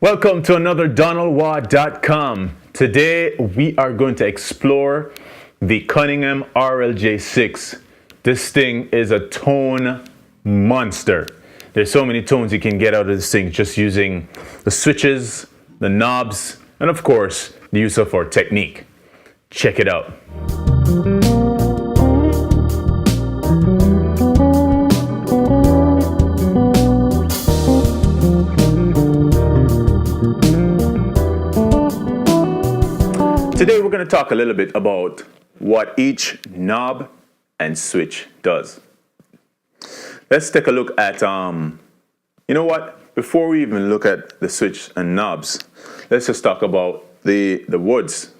Welcome to another DonaldWa.com. Today we are going to explore the Cunningham RLJ6. This thing is a tone monster. There's so many tones you can get out of this thing just using the switches, the knobs, and of course the use of our technique. Check it out. Today we're going to talk a little bit about what each knob and switch does. Let's take a look at, you know what, before we even look at the switch and knobs, let's just talk about the woods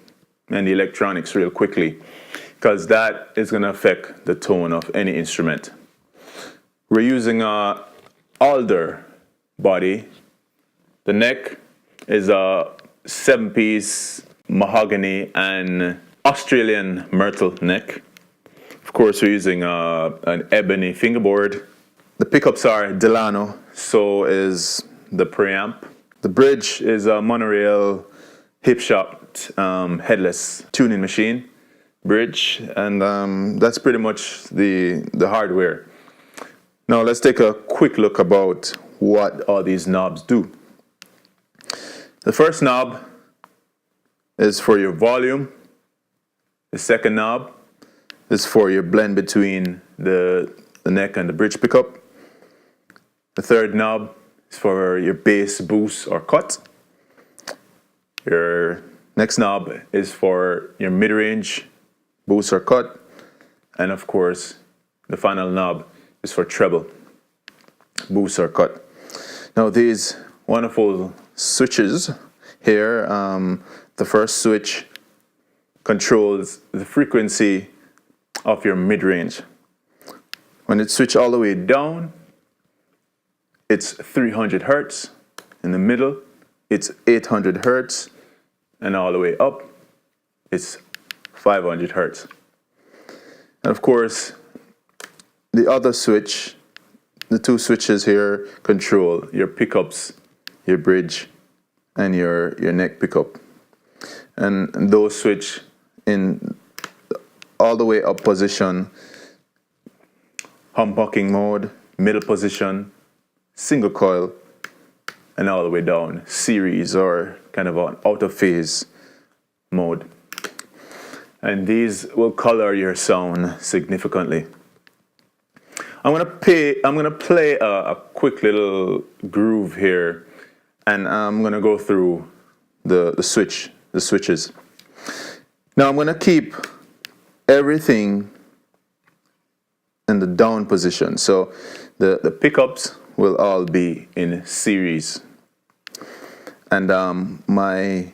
and the electronics real quickly, because that is going to affect the tone of any instrument. We're using a alder body. The neck is a 7-piece mahogany and Australian myrtle neck. Of course, we're using an ebony fingerboard. The pickups are Delano, so is the preamp. The bridge is a monorail hip shop headless tuning machine bridge, and that's pretty much the hardware. Now let's take a quick look about what all these knobs do. The first knob is for your volume. The second knob is for your blend between the neck and the bridge pickup. The third knob is for your bass, boost, or cut. Your next knob is for your mid-range, boost, or cut. And of course, the final knob is for treble, boost, or cut. Now these wonderful switches here, the first switch controls the frequency of your mid-range. When it's switched all the way down, it's 300 hertz. In the middle, it's 800 hertz. And all the way up, it's 500 hertz. And of course, the other switch, the two switches here control your pickups, your bridge, and your neck pickup. And those switch in all the way up position, humbucking mode, middle position, single coil, and all the way down, series or kind of an out of phase mode. And these will color your sound significantly. I'm gonna play a quick little groove here, and I'm gonna go through the switches. Now I'm going to keep everything in the down position. So the pickups will all be in series. And my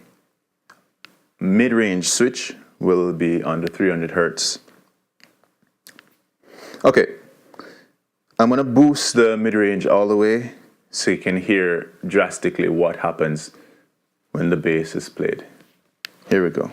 mid-range switch will be under 300 hertz. Okay, I'm going to boost the mid-range all the way so you can hear drastically what happens when the bass is played. Here we go.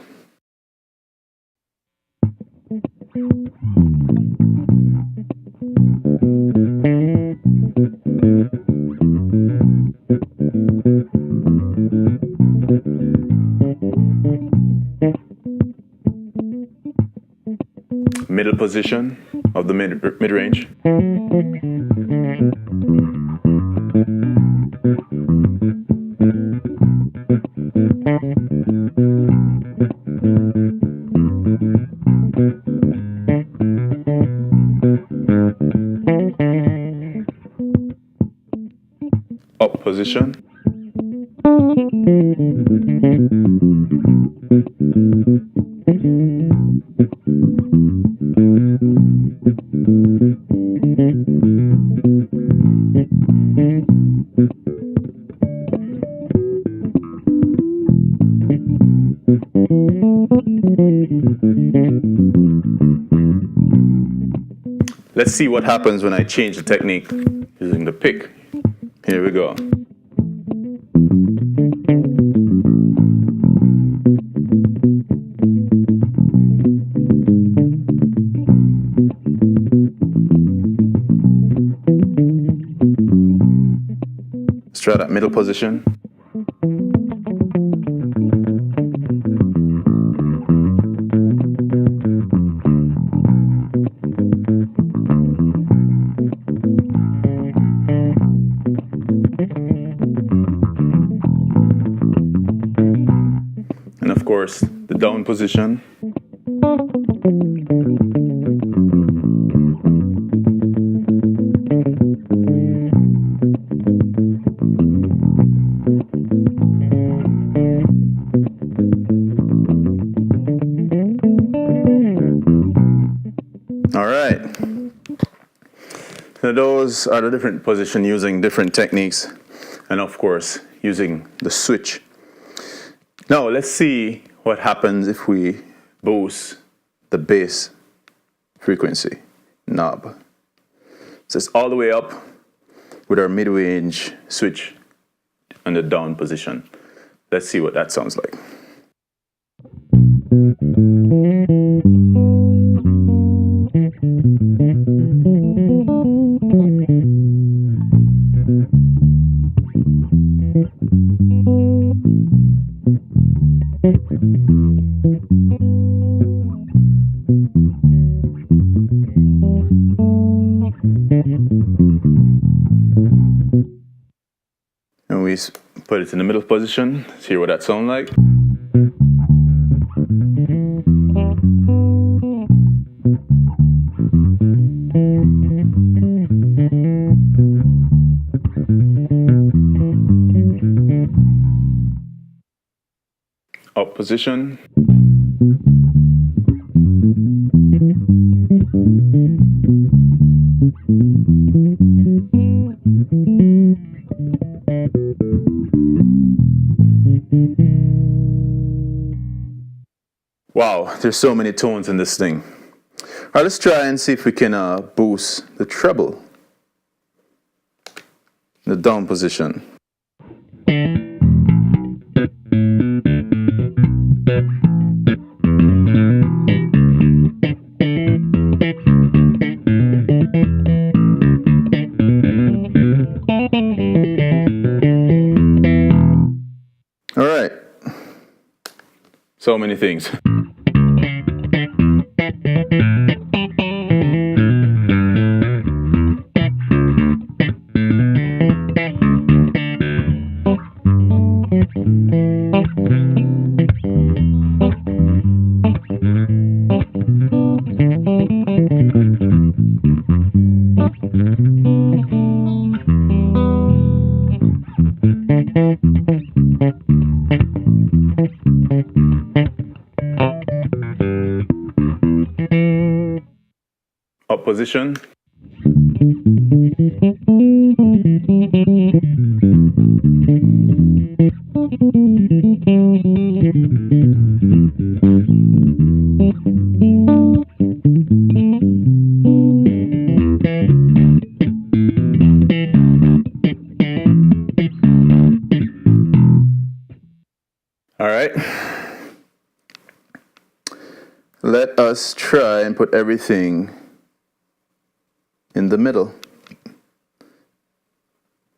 Middle position of the mid-range. Up position. Let's see what happens when I change the technique using the pick. Here we go. Let's try that middle position. course, the down position. All right. So those are the different positions using different techniques, and of course using the switch. Now let's see what happens if we boost the bass frequency knob. So it's all the way up with our mid-range switch on the down position. Let's see what that sounds like. And we put it in the middle position. Let's hear what that sounds like. Up position. Wow, there's so many tones in this thing. All right, let's try and see if we can boost the treble, the down position. All right, so many things. Up position. All right. Let us try and put everything in the middle.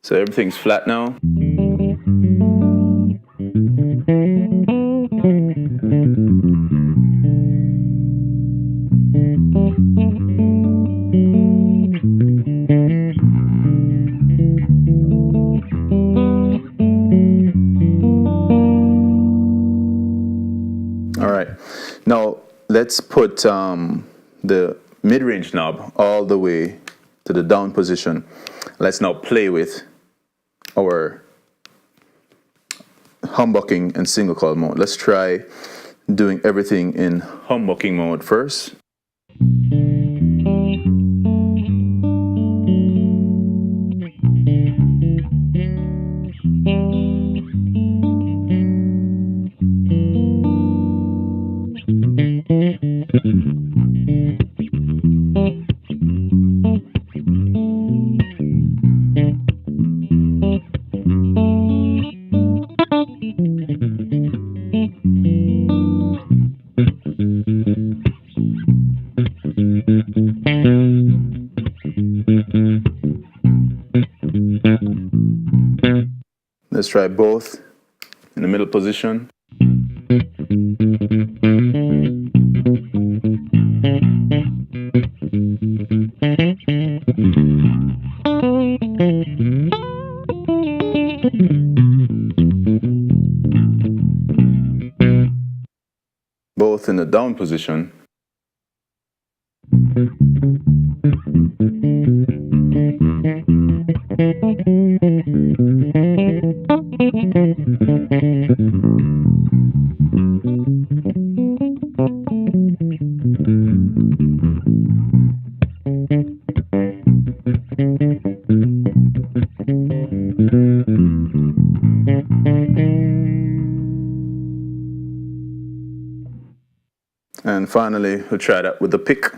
So everything's flat now. All right, now let's put the mid-range knob all the way to the down position. Let's now play with our humbucking and single coil mode. Let's try doing everything in humbucking mode first. Let's try both in the middle position. it in the down position. And finally, we'll try that with the pick.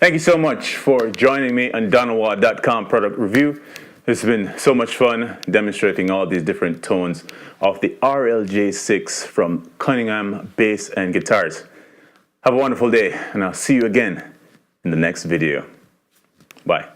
Thank you so much for joining me on Donawa.com product review. It's been so much fun demonstrating all these different tones of the RLJ6 from Cunningham bass and guitars. Have a wonderful day, and I'll see you again in the next video. Bye.